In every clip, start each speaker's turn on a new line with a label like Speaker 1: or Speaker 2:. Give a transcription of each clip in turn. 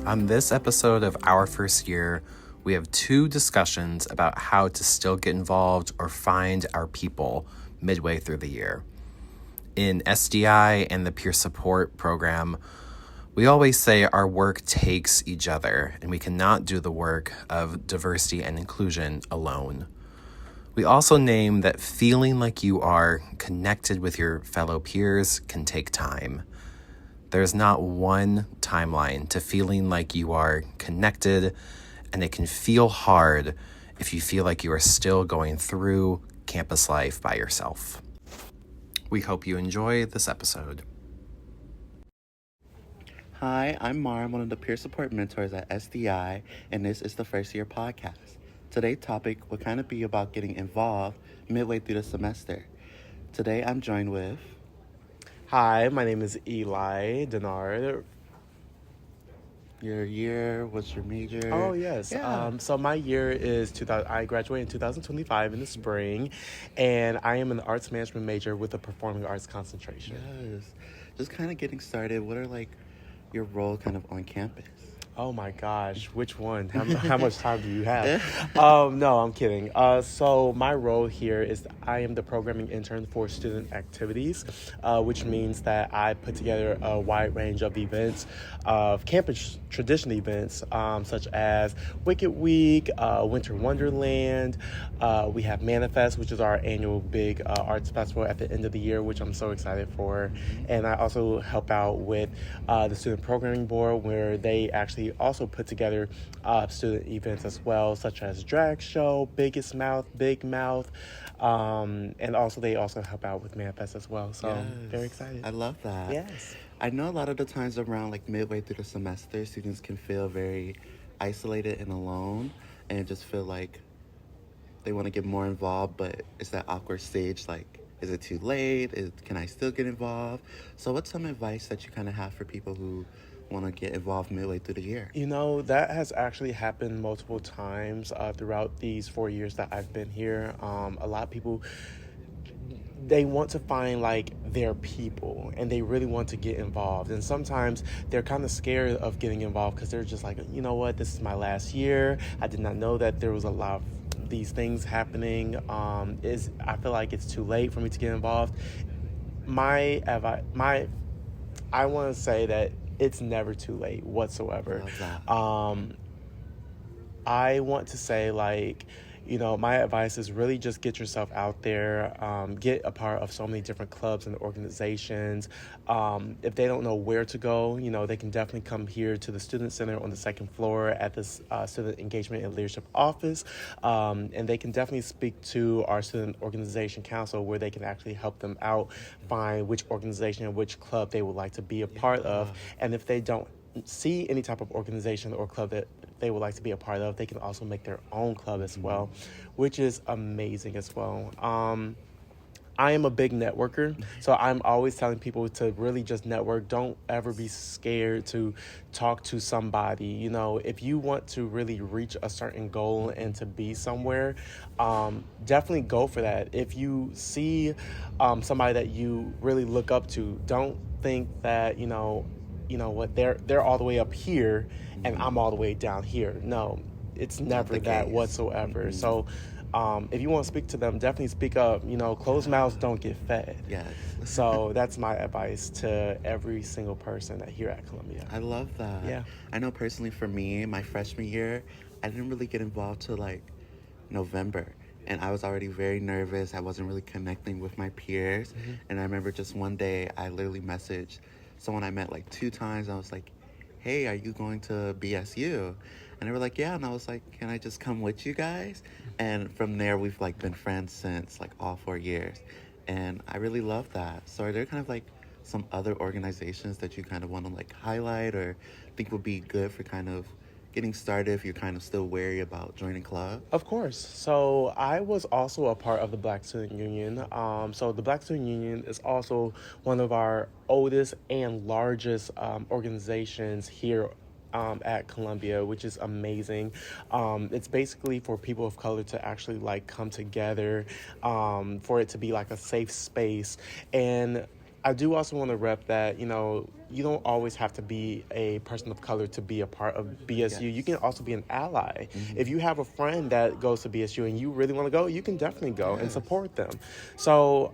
Speaker 1: On this episode of Our First Year, we have two discussions about how to still get involved or find our people midway through the year. In SDI and the peer support program, we always say our work takes each other, and we cannot do the work of diversity and inclusion alone. We also name that feeling like you are connected with your fellow peers can take time. There's not one timeline to feeling like you are connected, and it can feel hard if you feel like you are still going through campus life by yourself. We hope you enjoy this episode.
Speaker 2: Hi, I'm Mar. I'm one of the peer support mentors at SDI, and this is the First Year Podcast. Today's topic will kind of be about getting involved midway through the semester. Today I'm joined with...
Speaker 3: Hi, my name is Eli Denard.
Speaker 2: Your year, what's your major?
Speaker 3: Oh, yes.
Speaker 2: Yeah.
Speaker 3: So my year is 2000. I graduated in 2025 in the spring, and I am an arts management major with a performing arts concentration.
Speaker 2: Yes. Just kind of getting started. What are your role kind of on campus?
Speaker 3: Oh my gosh, which one? How much time do you have? No, I'm kidding. So my role here is I am the programming intern for student activities, which means that I put together a wide range of events, of campus tradition events, such as Wicked Week, Winter Wonderland. We have Manifest, which is our annual big arts festival at the end of the year, which I'm so excited for. And I also help out with the student programming board, where they actually also put together student events as well, such as drag show, Biggest Mouth, Big Mouth, and also they also help out with Manifest as well. So
Speaker 2: Yes.
Speaker 3: very excited.
Speaker 2: I love that.
Speaker 3: Yes.
Speaker 2: I know a lot of the times around midway through the semester, students can feel very isolated and alone and just feel like they want to get more involved, but it's that awkward stage, is it too late? Can I still get involved? So what's some advice that you kind of have for people who want to get involved midway through the year?
Speaker 3: You know, that has actually happened multiple times throughout these 4 years that I've been here. A lot of people, they want to find their people, and they really want to get involved, and sometimes they're kind of scared of getting involved because they're just you know what, this is my last year. I did not know that there was a lot of these things happening. I feel like it's too late for me to get involved. I want to say that it's never too late whatsoever.
Speaker 2: Love that.
Speaker 3: I want to say my advice is really just get yourself out there, get a part of so many different clubs and organizations. If they don't know where to go, they can definitely come here to the Student Center on the second floor at the Student Engagement and Leadership Office. And they can definitely speak to our Student Organization Council, where they can actually help them out, find which organization and which club they would like to be a part of. And if they don't see any type of organization or club that they would like to be a part of, they can also make their own club as well, which is amazing as well. I am a big networker, so I'm always telling people to really just network. Don't ever be scared to talk to somebody. If you want to really reach a certain goal and to be somewhere, definitely go for that. If you see somebody that you really look up to, don't think that, what, they're all the way up here and I'm all the way down here. No, it's never that
Speaker 2: case
Speaker 3: whatsoever.
Speaker 2: Mm-hmm.
Speaker 3: So if you want to speak to them, definitely speak up. Closed mouths don't get fed.
Speaker 2: Yes.
Speaker 3: So that's my advice to every single person here at Columbia.
Speaker 2: I love that.
Speaker 3: Yeah.
Speaker 2: I know personally for me, my freshman year, I didn't really get involved till November. And I was already very nervous. I wasn't really connecting with my peers. Mm-hmm. And I remember just one day I literally messaged someone I met 2 times. I was like, hey, are you going to BSU? And they were like, yeah. And I was like, can I just come with you guys? And from there, we've been friends since all 4 years. And I really love that. So are there kind of some other organizations that you kind of want to highlight or think would be good for kind of getting started if you're kind of still wary about joining club?
Speaker 3: Of course. So I was also a part of the Black Student Union. So the Black Student Union is also one of our oldest and largest organizations here at Columbia, which is amazing. It's basically for people of color to actually come together, for it to be a safe space. And I do also want to rep that, you don't always have to be a person of color to be a part of BSU. You
Speaker 2: Yes.
Speaker 3: can also be an ally. If you have a friend that goes to BSU and you really want to go, you can definitely go and
Speaker 2: Yes.
Speaker 3: support them. So,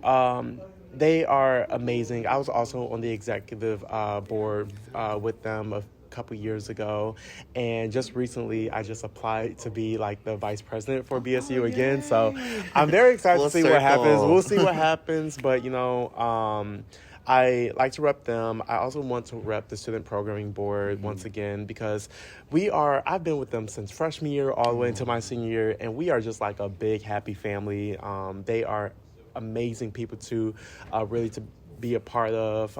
Speaker 3: they are amazing. I was also on the executive board with them a couple years ago, and just recently I just applied to be like the vice president for BSU again. So
Speaker 2: yay.
Speaker 3: I'm very excited
Speaker 2: Full
Speaker 3: to see what happens.
Speaker 2: circle.
Speaker 3: We'll see what happens, but I like to rep them. I also want to rep the student programming board once again, because I've been with them since freshman year all the way into my senior year, and we are just like a big happy family. They are amazing people to really to be a part of.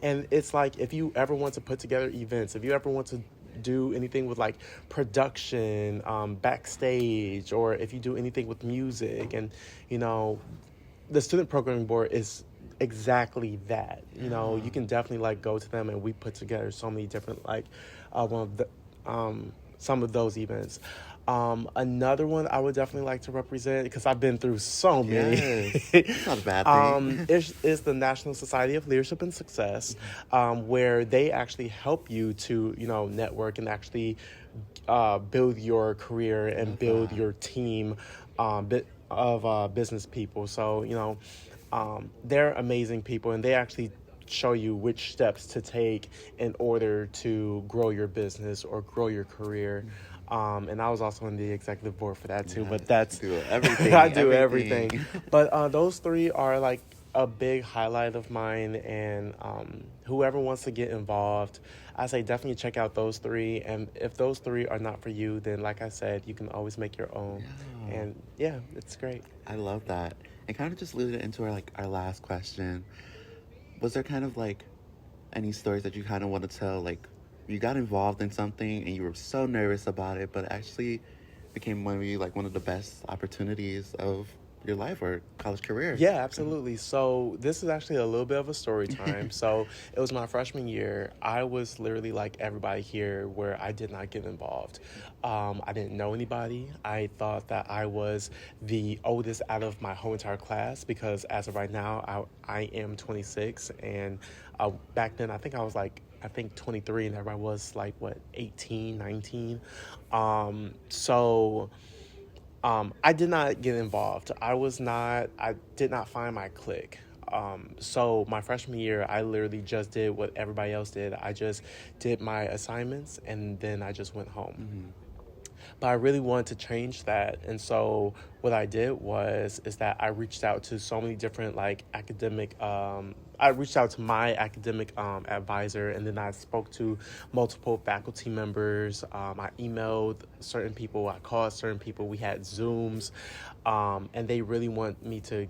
Speaker 3: And it's like, if you ever want to put together events, if you ever want to do anything with like production, backstage, or if you do anything with music, and the student programming board is exactly that. You can definitely like go to them, and we put together so many different like one of the some of those events. Another one I would definitely like to represent, because I've been through so many.
Speaker 2: Yes. It's not a bad thing.
Speaker 3: is the National Society of Leadership and Success, where they actually help you to network and actually build your career and build your team of business people. So they're amazing people, and they actually show you which steps to take in order to grow your business or grow your career. And I was also on the executive board for that too, but that's
Speaker 2: Do everything.
Speaker 3: I do everything. But those three are like a big highlight of mine, and whoever wants to get involved, I say definitely check out those three. And if those three are not for you, then like I said, you can always make your own.
Speaker 2: Yeah.
Speaker 3: And yeah, it's great.
Speaker 2: I love that. And kind of just leading into our last question. Was there kind of like any stories that you kind of want to tell? Like, you got involved in something and you were so nervous about it, but actually became maybe like one of the best opportunities of your life or college career.
Speaker 3: Yeah, absolutely. So this is actually a little bit of a story time. So it was my freshman year. I was literally like everybody here, where I did not get involved. I didn't know anybody. I thought that I was the oldest out of my whole entire class, because as of right now, I am 26. And back then, I think 23, and everybody was like, 18, 19. I did not get involved. I did not find my clique. So my freshman year, I literally just did what everybody else did. I just did my assignments, and then I just went home.
Speaker 2: Mm-hmm.
Speaker 3: But I really wanted to change that. And so what I did is that I reached out to so many different I reached out to my academic advisor, and then I spoke to multiple faculty members. I emailed certain people, I called certain people, we had Zooms, and they really want me to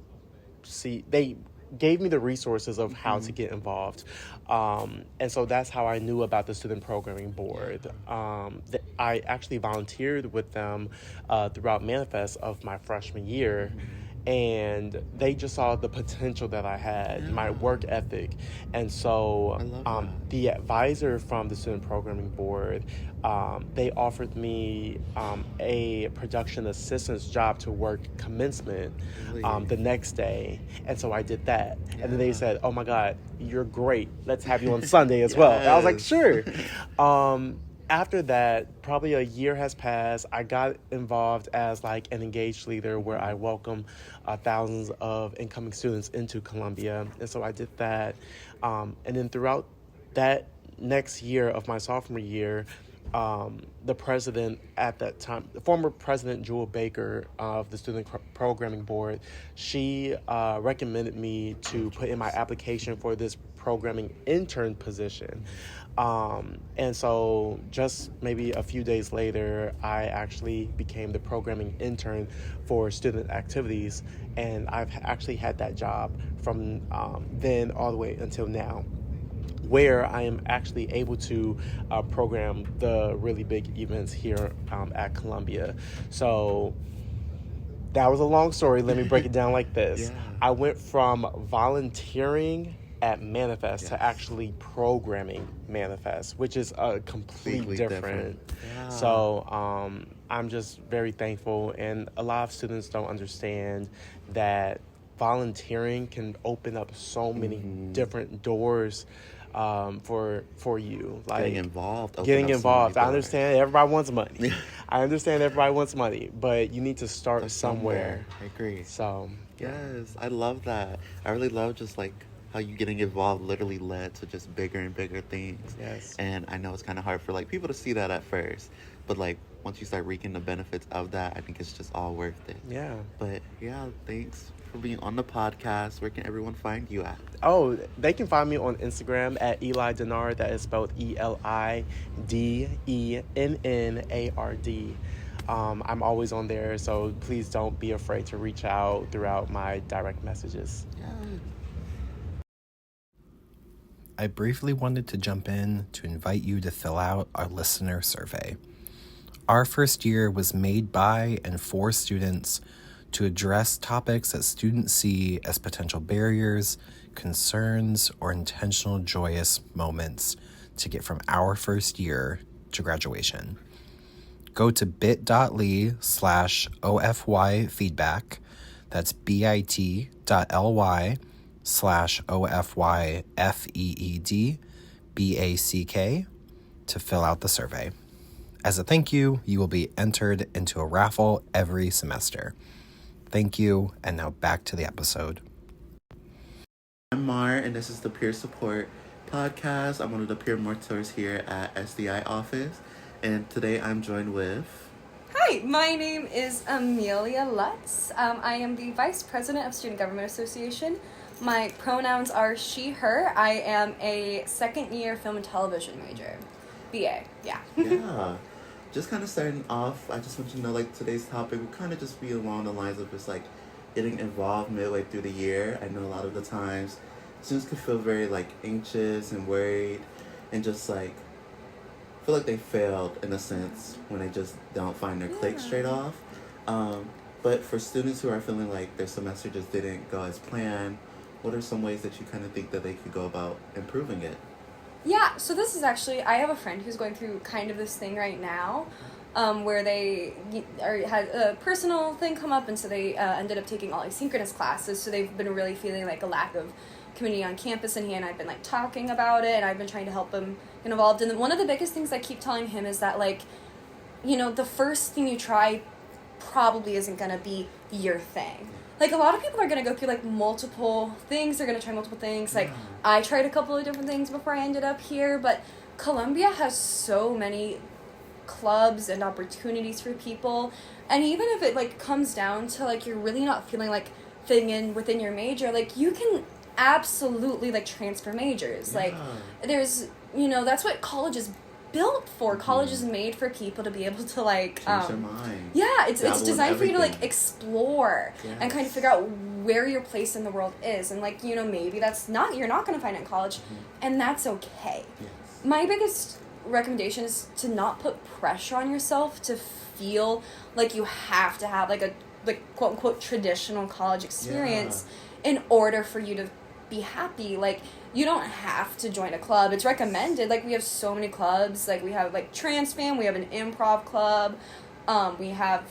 Speaker 3: they gave me the resources of how to get involved. And so that's how I knew about the student programming board. I actually volunteered with them throughout Manifest of my freshman year. And they just saw the potential that I had, my work ethic. And so the advisor from the student programming board, they offered me a production assistance job to work commencement the next day. And so I did that. And then they said, "Oh my God, you're great. Let's have you on Sunday as well." And I was like, "Sure." After that, probably a year has passed. I got involved as like an engaged leader, where I welcome thousands of incoming students into Columbia. And so I did that. And then throughout that next year of my sophomore year, the president at that time, the former president, Jewel Baker of the Student Programming Board, she recommended me to put in my application for this programming intern position. And so just maybe a few days later, I actually became the programming intern for student activities. And I've actually had that job from then all the way until now, where I am actually able to program the really big events here at Columbia. So that was a long story. Let me break it down like this.
Speaker 2: Yeah.
Speaker 3: I went from volunteering at Manifest to actually programming Manifest, which is a completely different.
Speaker 2: Yeah.
Speaker 3: So I'm just very thankful, and a lot of students don't understand that volunteering can open up so many different doors for you. Like
Speaker 2: Getting involved.
Speaker 3: Getting involved. I
Speaker 2: doors.
Speaker 3: understand everybody wants money. I understand everybody wants money, but you need to start somewhere.
Speaker 2: I agree.
Speaker 3: So
Speaker 2: Yes, I love that. I really love just like how you getting involved literally led to just bigger and bigger things.
Speaker 3: Yes.
Speaker 2: And I know it's kind of hard for like people to see that at first, but like once you start reaping the benefits of that, I think it's just all worth it.
Speaker 3: Yeah.
Speaker 2: But yeah, thanks for being on the podcast. Where can everyone find you at?
Speaker 3: Oh, they can find me on Instagram at Eli Denard. That is spelled ELIDENNARD. I'm always on there, so please don't be afraid to reach out throughout my direct messages.
Speaker 2: Yeah.
Speaker 1: I briefly wanted to jump in to invite you to fill out our listener survey. Our first year was made by and for students to address topics that students see as potential barriers, concerns, or intentional joyous moments to get from our first year to graduation. Go to bit.ly/OFY feedback. That's bit.ly/OFY FEED to fill out the survey. As a thank you, you will be entered into a raffle every semester. Thank you, and now back to the episode.
Speaker 2: I'm Mar, and this is the Peer Support Podcast. I'm one of the peer mentors here at SDI office, and today I'm joined with...
Speaker 4: Hi, my name is Amelia Lutz. I am the Vice President of Student Government Association. My pronouns are she, her. I am a second-year film and television major. BA, yeah.
Speaker 2: Yeah. Just kind of starting off, I just want you to know, like, today's topic would kind of just be along the lines of just, like, getting involved midway through the year. I know a lot of the times students can feel very, like, anxious and worried and just, like, feel like they failed, in a sense, when they just don't find their click straight off. But for students who are feeling like their semester just didn't go as planned, what are some ways that you kind of think that they could go about improving it?
Speaker 4: Yeah, so this is actually, I have a friend who's going through kind of this thing right now, where they had a personal thing come up, and so they ended up taking all asynchronous classes, so they've been really feeling like a lack of community on campus, and he and I have been like talking about it, and I've been trying to help him get involved. And one of the biggest things I keep telling him is that, like, you know, the first thing you try probably isn't going to be your thing. Like, a lot of people are going to go through, like, multiple things. They're going to try multiple things. Like, I tried a couple of different things before I ended up here, but Columbia has so many clubs and opportunities for people. And even if it, like, comes down to, like, you're really not feeling like fitting in within your major, like, you can absolutely, like, transfer majors. Like, there's, you know, that's what college is built for. College is made for people to be able to, like,
Speaker 2: change their mind.
Speaker 4: Yeah, it's designed for you to, like,
Speaker 2: everything.
Speaker 4: Explore and kind of figure out where your place in the world is. And, like, you know, maybe you're not going to find it in college, and that's okay.
Speaker 2: Yes.
Speaker 4: My biggest recommendation is to not put pressure on yourself to feel like you have to have, like, a, like, quote unquote traditional college experience in order for you to be happy. Like, you don't have to join a club. It's recommended. Like, we have so many clubs. Like, we have, like, Trans Fam. We have an improv club. We have,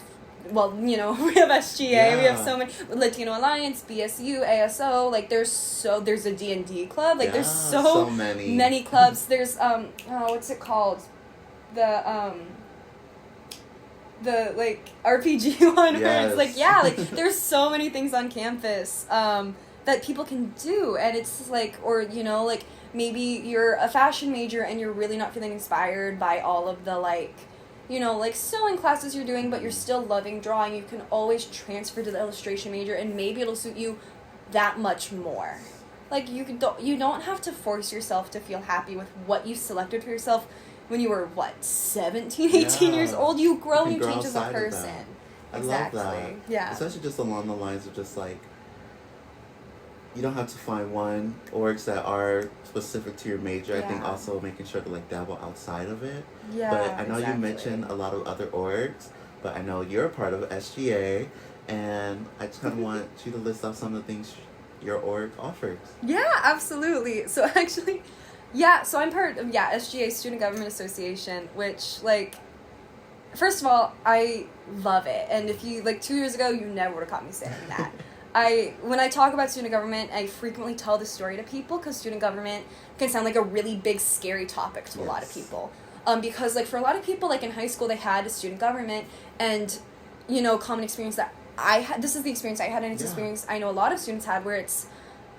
Speaker 4: well, you know, we have SGA. We have so many. Latino Alliance, BSU, ASO. Like, there's a D&D club. Like, there's so many clubs. There's, what's it called? The like, RPG one where it's, like, like, there's so many things on campus, that people can do, and it's like, or, you know, like, maybe you're a fashion major and you're really not feeling inspired by all of the, like, you know, like, sewing classes you're doing, but you're still loving drawing. You can always transfer to the illustration major, and maybe it'll suit you that much more. Like, you don't have to force yourself to feel happy with what you selected for yourself when you were, 17, 18 years old. You grow and you change as a person.
Speaker 2: I
Speaker 4: exactly.
Speaker 2: love that.
Speaker 4: Yeah.
Speaker 2: Especially just along the lines of just, like, you don't have to find one orgs that are specific to your major. I think also making sure to, like, dabble outside of it.
Speaker 4: Yeah,
Speaker 2: but I know you mentioned a lot of other orgs, but I know you're a part of SGA, and I just kind of want you to list off some of the things your org offers.
Speaker 4: Yeah, absolutely. So actually, so I'm part of, SGA, Student Government Association, which, like, first of all, I love it. And if you, like, 2 years ago, you never would have caught me saying that. when I talk about student government, I frequently tell this story to people because student government can sound like a really big, scary topic to a lot of people. Because, like, for a lot of people, like, in high school, they had student government, and, you know, common experience that I had, this is the experience I had, and it's experience I know a lot of students had, where it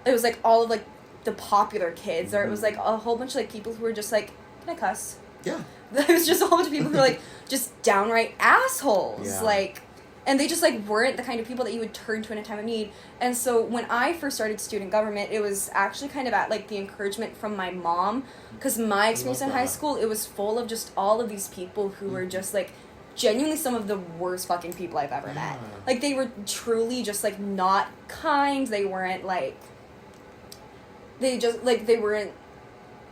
Speaker 4: was, like, all of, like, the popular kids, or it was, like, a whole bunch of, like, people who were just, like, can I cuss?
Speaker 2: Yeah.
Speaker 4: It was just a whole bunch of people who were, like, just downright assholes, like, and they just, like, weren't the kind of people that you would turn to in a time of need. And so when I first started student government, it was actually kind of at, like, the encouragement from my mom, because my experience in high school, it was full of just all of these people who were just, like, genuinely some of the worst fucking people I've ever met. Like, they were truly just, like, not kind. They weren't, like, they weren't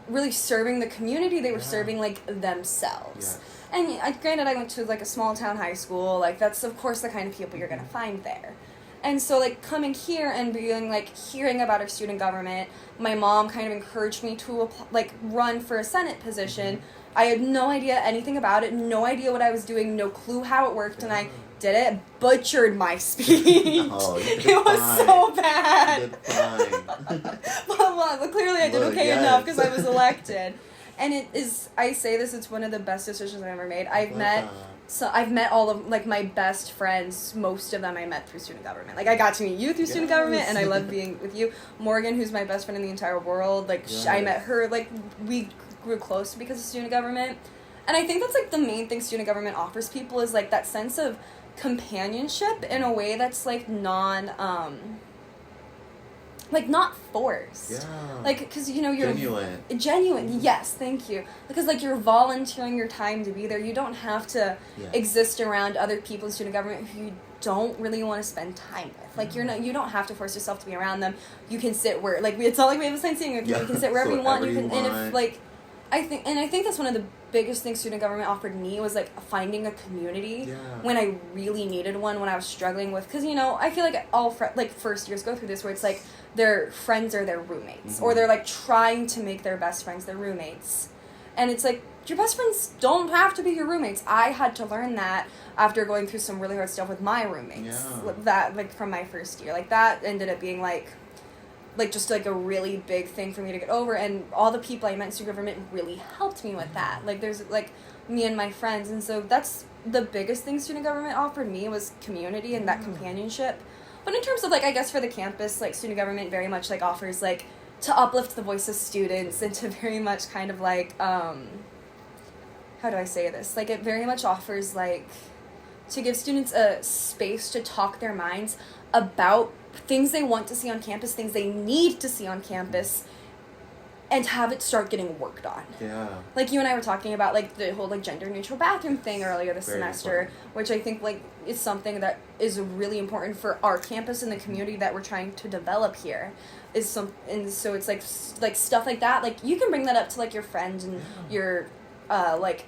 Speaker 4: really serving the community. They were serving, like, themselves. And granted, I went to, like, a small town high school. Like, that's, of course, the kind of people you're going to find there. And so, like, coming here and being, like, hearing about our student government, my mom kind of encouraged me to, run for a Senate position. I had no idea anything about it, no idea what I was doing, no clue how it worked, and I did it, butchered my speech.
Speaker 2: Oh,
Speaker 4: it was so bad.
Speaker 2: You did fine.
Speaker 4: But clearly I did okay enough because I was elected. And it is, I say this, it's one of the best decisions I've ever made. I've met all of, like, my best friends. Most of them I met through student government. Like, I got to meet you through student government, and I love being with you. Morgan, who's my best friend in the entire world, like, I met her, like, we grew close because of student government. And I think that's, like, the main thing student government offers people is, like, that sense of companionship in a way that's, like, not forced.
Speaker 2: Yeah.
Speaker 4: Like, because, you know, you're...
Speaker 2: Genuine,
Speaker 4: yes, thank you. Because, like, you're volunteering your time to be there. You don't have to exist around other people in student government who you don't really want to spend time with. Like, you don't have to force yourself to be around them. You can sit where... Like, it's not like we have a sign saying you can sit wherever you want. And if, like... I think that's one of the biggest things student government offered me was, like, finding a community when I really needed one, when I was struggling with, because, you know, I feel like all first years go through this where it's like their friends are their roommates, or they're, like, trying to make their best friends their roommates, and it's like, your best friends don't have to be your roommates. I had to learn that after going through some really hard stuff with my roommates, that, like, from my first year, like, that ended up being, like, just, like, a really big thing for me to get over, and all the people I met in student government really helped me with that. Like, there's, like, me and my friends, and so that's the biggest thing student government offered me was community and that companionship. But in terms of, like, I guess for the campus, like, student government very much, like, offers, like, to uplift the voice of students and to very much kind of, like, how do I say this? Like, it very much offers, like, to give students a space to talk their minds about things they want to see on campus, things they need to see on campus, and have it start getting worked on.
Speaker 2: Yeah.
Speaker 4: Like, you and I were talking about, like, the whole, like, gender-neutral bathroom thing earlier this semester, which I think, like, is something that is really important for our campus and the community that we're trying to develop here. And so it's, like stuff like that. Like, you can bring that up to, like, your friend and your, like,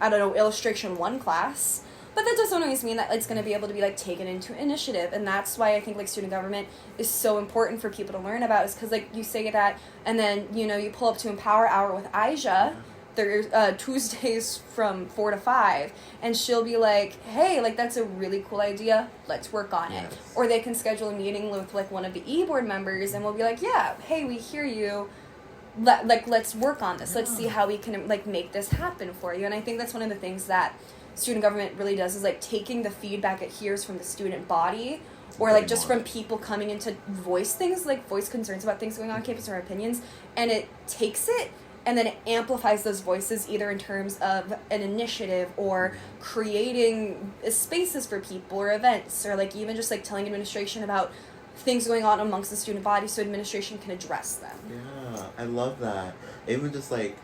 Speaker 4: I don't know, illustration 1 class. But that doesn't always mean that it's going to be able to be, like, taken into initiative. And that's why I think, like, student government is so important for people to learn about, is because, like, you say that, and then, you know, you pull up to Empower Hour with Aisha, there's Tuesdays from 4 to 5, and she'll be like, hey, like, that's a really cool idea, let's work on it. Or they can schedule a meeting with, like, one of the e-board members, and we'll be like, yeah, hey, we hear you, let's work on this, let's see how we can, like, make this happen for you. And I think that's one of the things that student government really does, is, like, taking the feedback it hears from the student body, or, like, just from people coming in to voice things, like, voice concerns about things going on campus or opinions, and it takes it and then it amplifies those voices, either in terms of an initiative or creating spaces for people or events, or, like, even just, like, telling administration about things going on amongst the student body so administration can address them.
Speaker 2: Yeah, I love that. Even just, like,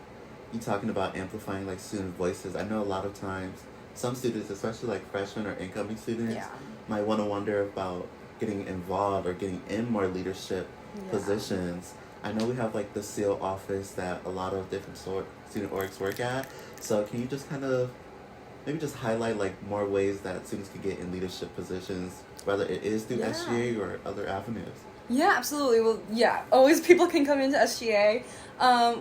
Speaker 2: you talking about amplifying, like, student voices, I know a lot of times some students, especially, like, freshmen or incoming students, might want to wonder about getting involved or getting in more leadership positions. I know we have, like, the SEAL office that a lot of different student orgs work at. So can you just kind of maybe just highlight, like, more ways that students could get in leadership positions, whether it is through SGA or other avenues?
Speaker 4: Yeah, absolutely. Well, yeah, always people can come into SGA.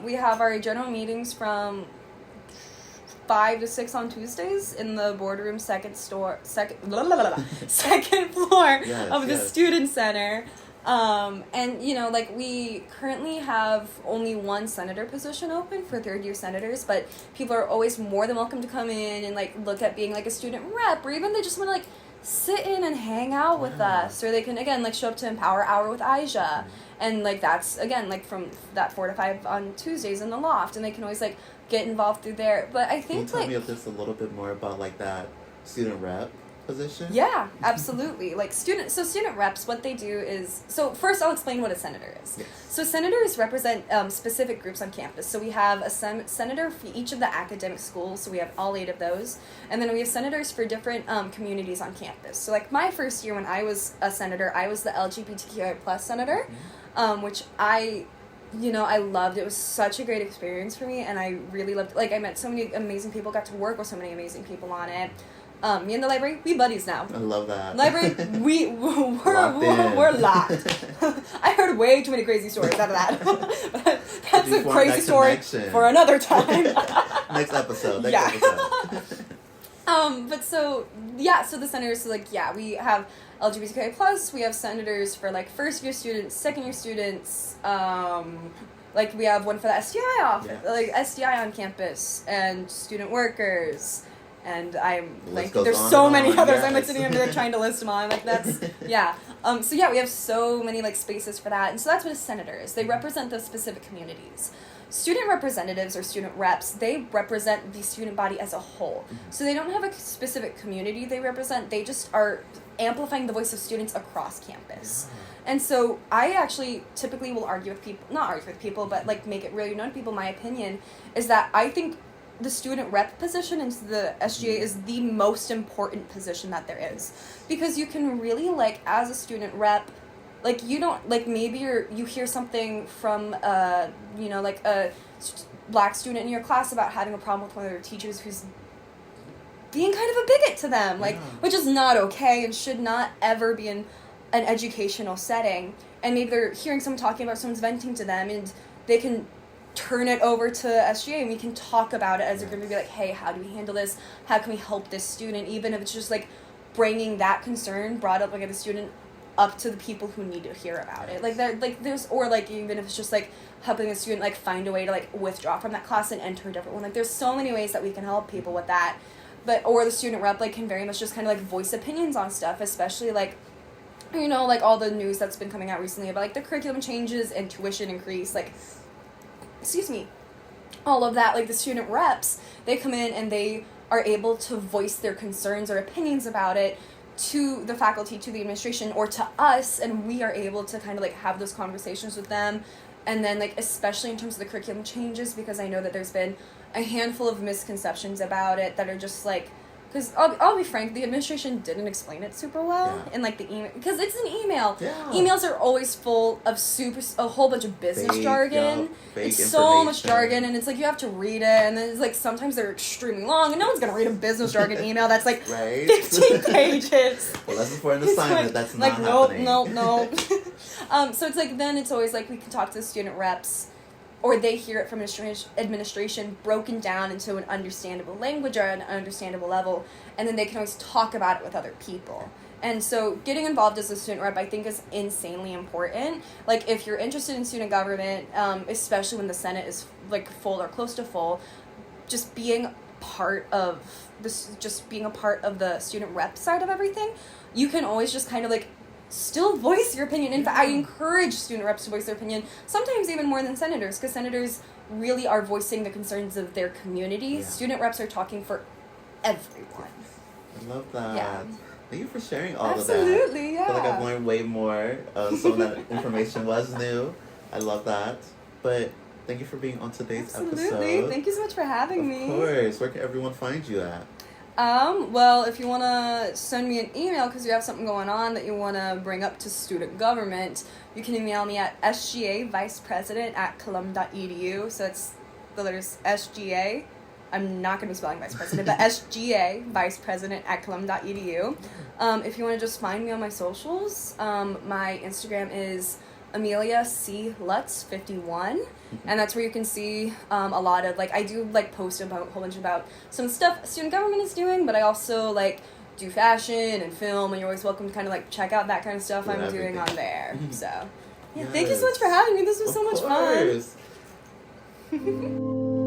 Speaker 4: We have our general meetings from 5 to 6 on Tuesdays in the boardroom second floor of the student center. And you know, like, we currently have only one senator position open for third-year senators, but people are always more than welcome to come in and like look at being like a student rep, or even they just want to like sit in and hang out with us, or they can again like show up to Empower Hour with Aisha, and like that's again like from that 4 to 5 on Tuesdays in the loft, and they can always like get involved through there. But I think
Speaker 2: can you tell me just a little bit more about like that student rep position?
Speaker 4: Yeah, absolutely. Like student reps, what they do is, so first I'll explain what a senator is.
Speaker 2: Yes.
Speaker 4: So senators represent specific groups on campus. So we have a senator for each of the academic schools, so we have all 8 of those, and then we have senators for different communities on campus. So like my first year when I was a senator, I was the LGBTQI plus senator, which I loved. It was such a great experience for me, and I really loved, like, I met so many amazing people, got to work with so many amazing people on it. Me and the library, we buddies now.
Speaker 2: I love that.
Speaker 4: Library, we're locked. I heard way too many crazy stories out of that. But that's a crazy story for another time.
Speaker 2: Next episode.
Speaker 4: But so the senators, so like, yeah, we have LGBTQI plus, we have senators for like first year students, second year students, like we have one for the SDI office, like SDI on campus, and student workers. And I'm like, there's so many others. I'm like sitting here like trying to list them all. I'm like, that's, yeah. So yeah, we have so many like spaces for that. And so that's what a senator is. They represent those specific communities. Student representatives or student reps, they represent the student body as a whole. So they don't have a specific community they represent. They just are amplifying the voice of students across campus. And so I actually typically will not argue with people, but like make it really known to people, my opinion is that I think the student rep position into the SGA is the most important position that there is, because you can really, like, as a student rep, like, you don't, like, maybe you hear something from like a black student in your class about having a problem with one of their teachers who's being kind of a bigot to them, like, which is not okay and should not ever be in an educational setting. And maybe they're hearing someone talking about someone's venting to them, and they can turn it over to SGA and we can talk about it as a group and be like, hey, how do we handle this? How can we help this student? Even if it's just like bringing that concern brought up like at the student up to the people who need to hear about it. Like that, like there's, or like even if it's just like helping a student like find a way to like withdraw from that class and enter a different one. Like there's so many ways that we can help people with that. But, or the student rep like can very much just kind of like voice opinions on stuff, especially like, you know, like all the news that's been coming out recently about like the curriculum changes and tuition increase, like, all of that. Like the student reps, they come in and they are able to voice their concerns or opinions about it to the faculty, to the administration, or to us, and we are able to kind of like have those conversations with them. And then like especially in terms of the curriculum changes, because I know that there's been a handful of misconceptions about it that are just like, because I'll be frank, the administration didn't explain it super well in like the email, because it's an email. Emails are always full of a whole bunch of business jargon. It's so much jargon, and it's like you have to read it, and then it's like sometimes they're extremely long, and no one's gonna read a business jargon email that's like 15 pages.
Speaker 2: Well, that's for an assignment. That's not happening.
Speaker 4: No. So it's like then it's always like we can talk to the student reps, or they hear it from administration broken down into an understandable language or an understandable level, and then they can always talk about it with other people. And so getting involved as a student rep, I think, is insanely important. Like, if you're interested in student government, especially when the Senate is, like, full or close to full, just being part of the student rep side of everything, you can always just kind of, like, still voice your opinion. In fact, I encourage student reps to voice their opinion, sometimes even more than senators, because senators really are voicing the concerns of their community. Student reps are talking for everyone.
Speaker 2: I love that.
Speaker 4: Yeah.
Speaker 2: Thank you for sharing all of that.
Speaker 4: Absolutely, yeah.
Speaker 2: I feel like I've learned way more. Some of that information was new. I love that. But thank you for being on today's episode.
Speaker 4: Absolutely. Thank you so much for having me.
Speaker 2: Of course. Where can everyone find you at?
Speaker 4: Well, if you want to send me an email because you have something going on that you want to bring up to student government, you can email me at sgavicepresident@colum.edu. So it's the letters SGA. I'm not going to be spelling vice president, but SGA, vicepresident@colum.edu. If you want to just find me on my socials, my Instagram is Amelia C. Lutz 51, and that's where you can see a lot of, like, I do like post about a whole bunch about some stuff student government is doing, but I also like do fashion and film, and you're always welcome to kind of like check out that kind of stuff I'm doing on there. So yeah, thank you so much for having me. This was so much fun.